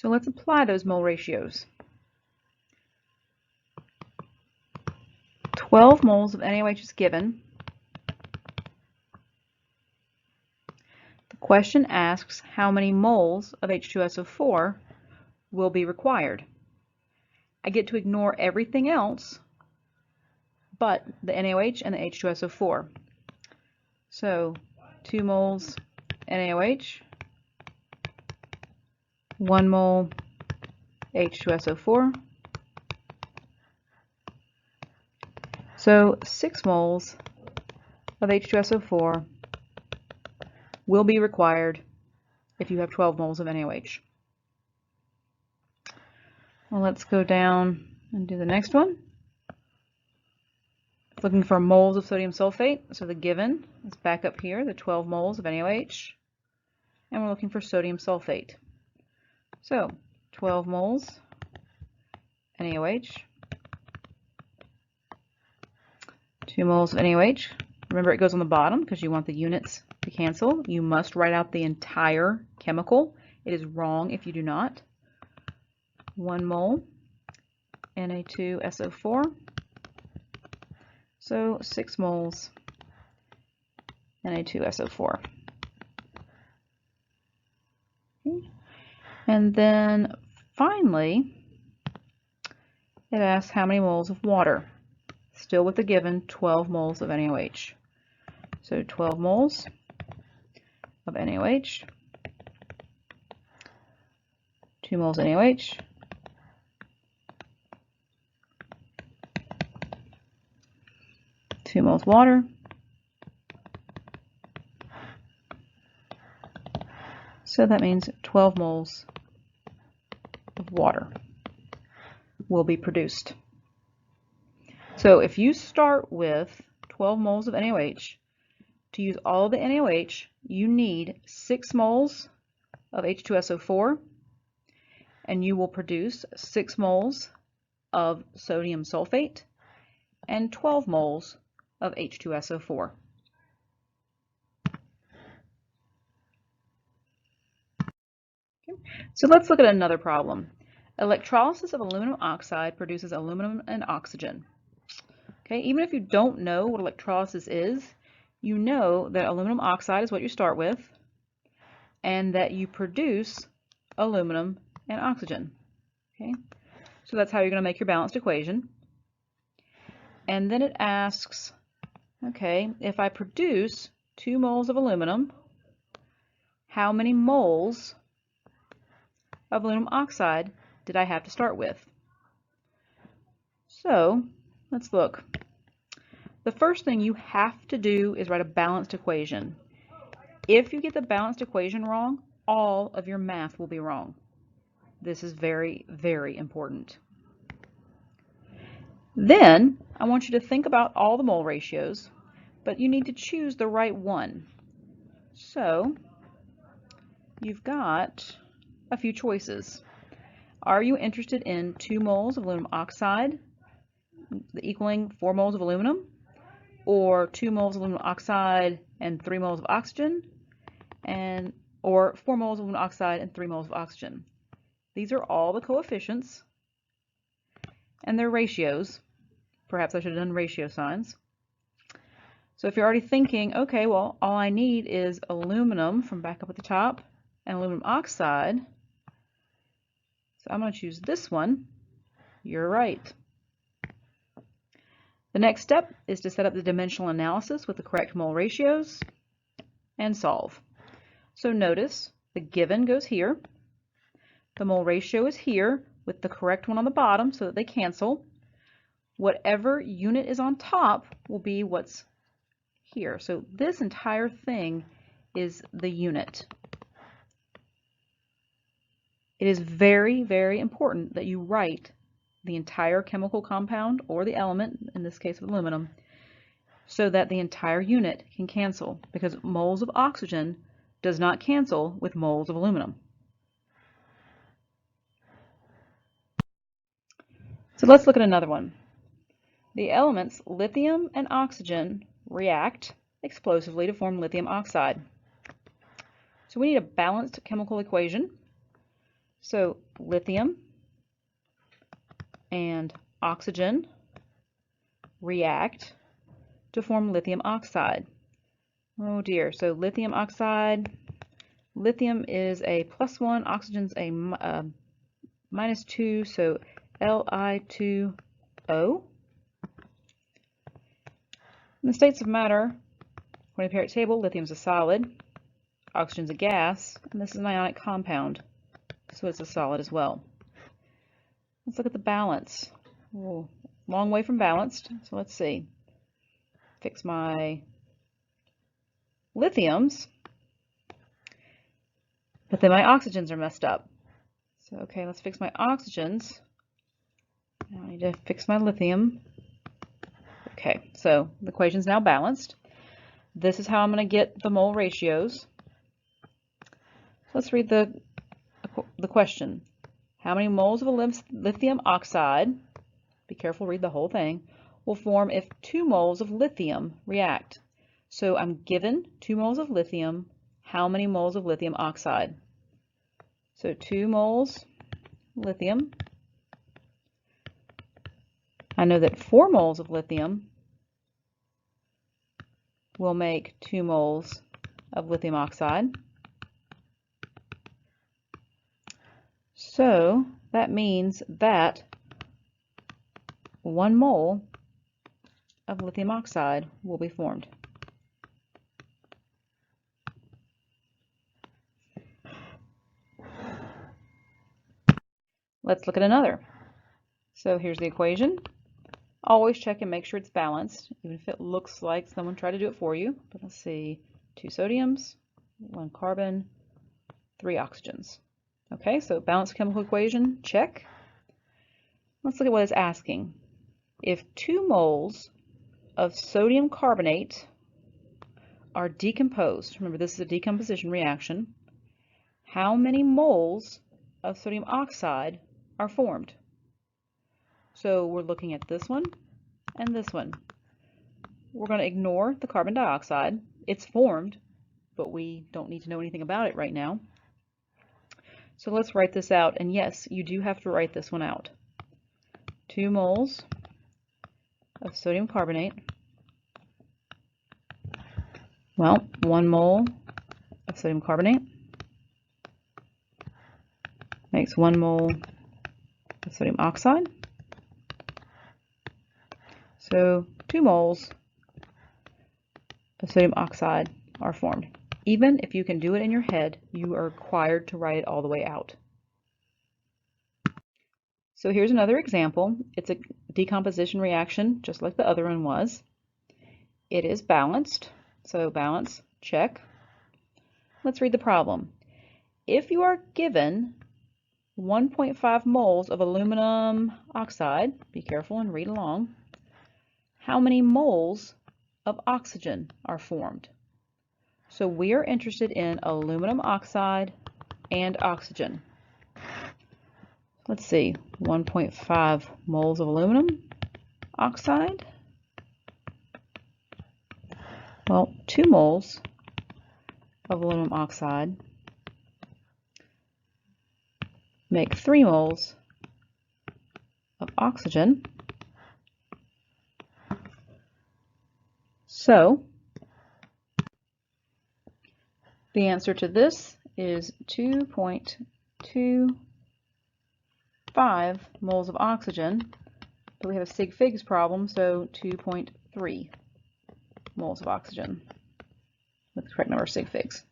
So let's apply those mole ratios. 12 moles of NaOH is given. The question asks how many moles of H2SO4 will be required. I get to ignore everything else but the NaOH and the H2SO4. So 2 moles NaOH, 1 mole H2SO4. So 6 moles of H2SO4 will be required if you have 12 moles of NaOH. Well, let's go down and do the next one. Looking for moles of sodium sulfate. So the given is back up here, the 12 moles of NaOH. And we're looking for sodium sulfate. So 12 moles NaOH, 2 moles of NaOH. Remember, it goes on the bottom because you want the units to cancel. You must write out the entire chemical. It is wrong if you do not. 1 mole Na2SO4. So 6 moles Na2SO4. Okay. And then finally, it asks how many moles of water. Still with the given 12 moles of NaOH. So 12 moles of NaOH, 2 moles NaOH, 2 moles water, so that means 12 moles of water will be produced. So if you start with 12 moles of NaOH, to use all of the NaOH, you need 6 moles of H2SO4, and you will produce 6 moles of sodium sulfate and 12 moles of H2SO4. Okay. So let's look at another problem. Electrolysis of aluminum oxide produces aluminum and oxygen. Okay, even if you don't know what electrolysis is, you know that aluminum oxide is what you start with, and that you produce aluminum and oxygen. Okay, so that's how you're going to make your balanced equation. And then it asks, okay, if I produce 2 moles of aluminum, how many moles of aluminum oxide did I have to start with? So let's look. The first thing you have to do is write a balanced equation. If you get the balanced equation wrong, all of your math will be wrong. This is very, very important. Then I want you to think about all the mole ratios, but you need to choose the right one. So you've got a few choices. Are you interested in 2 moles of aluminum oxide equaling 4 moles of aluminum, or 2 moles of aluminum oxide and 3 moles of oxygen, or 4 moles of aluminum oxide and 3 moles of oxygen? These are all the coefficients and their ratios. Perhaps I should have done ratio signs. So if you're already thinking, okay, well, all I need is aluminum from back up at the top and aluminum oxide, so I'm going to choose this one. You're right. The next step is to set up the dimensional analysis with the correct mole ratios and solve. So notice the given goes here. The mole ratio is here with the correct one on the bottom so that they cancel. Whatever unit is on top will be what's here. So this entire thing is the unit. It is very, very important that you write the entire chemical compound or the element, in this case of aluminum, so that the entire unit can cancel, because moles of oxygen does not cancel with moles of aluminum. So let's look at another one. The elements lithium and oxygen react explosively to form lithium oxide. So we need a balanced chemical equation. So lithium and oxygen react to form lithium oxide. Oh dear, so lithium oxide, lithium is a +1, oxygen's a -2, so Li2O. In the states of matter, according to the periodic table, lithium is a solid, oxygen's a gas, and this is an ionic compound, so it's a solid as well. Let's look at the balance. Oh, long way from balanced, so let's see. Fix my lithiums, but then my oxygens are messed up. So, okay, let's fix my oxygens. Now I need to fix my lithium. Okay, so the equation's now balanced. This is how I'm going to get the mole ratios. Let's read the question. How many moles of a lithium oxide, be careful, read the whole thing, will form if 2 moles of lithium react? So I'm given 2 moles of lithium. How many moles of lithium oxide? So 2 moles lithium. I know that 4 moles of lithium will make 2 moles of lithium oxide. So that means that 1 mole of lithium oxide will be formed. Let's look at another. So here's the equation. Always check and make sure it's balanced, even if it looks like someone tried to do it for you. But let's see, 2 sodiums, 1 carbon, 3 oxygens. Okay, so balanced chemical equation, check. Let's look at what it's asking. If 2 moles of sodium carbonate are decomposed, remember this is a decomposition reaction, how many moles of sodium oxide are formed? So we're looking at this one and this one. We're going to ignore the carbon dioxide. It's formed, but we don't need to know anything about it right now. So let's write this out. And yes, you do have to write this one out. 2 moles of sodium carbonate. Well, 1 mole of sodium carbonate makes 1 mole of sodium oxide. So 2 moles of sodium oxide are formed. Even if you can do it in your head, you are required to write it all the way out. So here's another example. It's a decomposition reaction, just like the other one was. It is balanced, so balance, check. Let's read the problem. If you are given 1.5 moles of aluminum oxide, be careful and read along, how many moles of oxygen are formed? So we are interested in aluminum oxide and oxygen. Let's see, 1.5 moles of aluminum oxide. Well, 2 moles of aluminum oxide make 3 moles of oxygen. So the answer to this is 2.25 moles of oxygen, but we have a sig figs problem, so 2.3 moles of oxygen with the correct number of sig figs.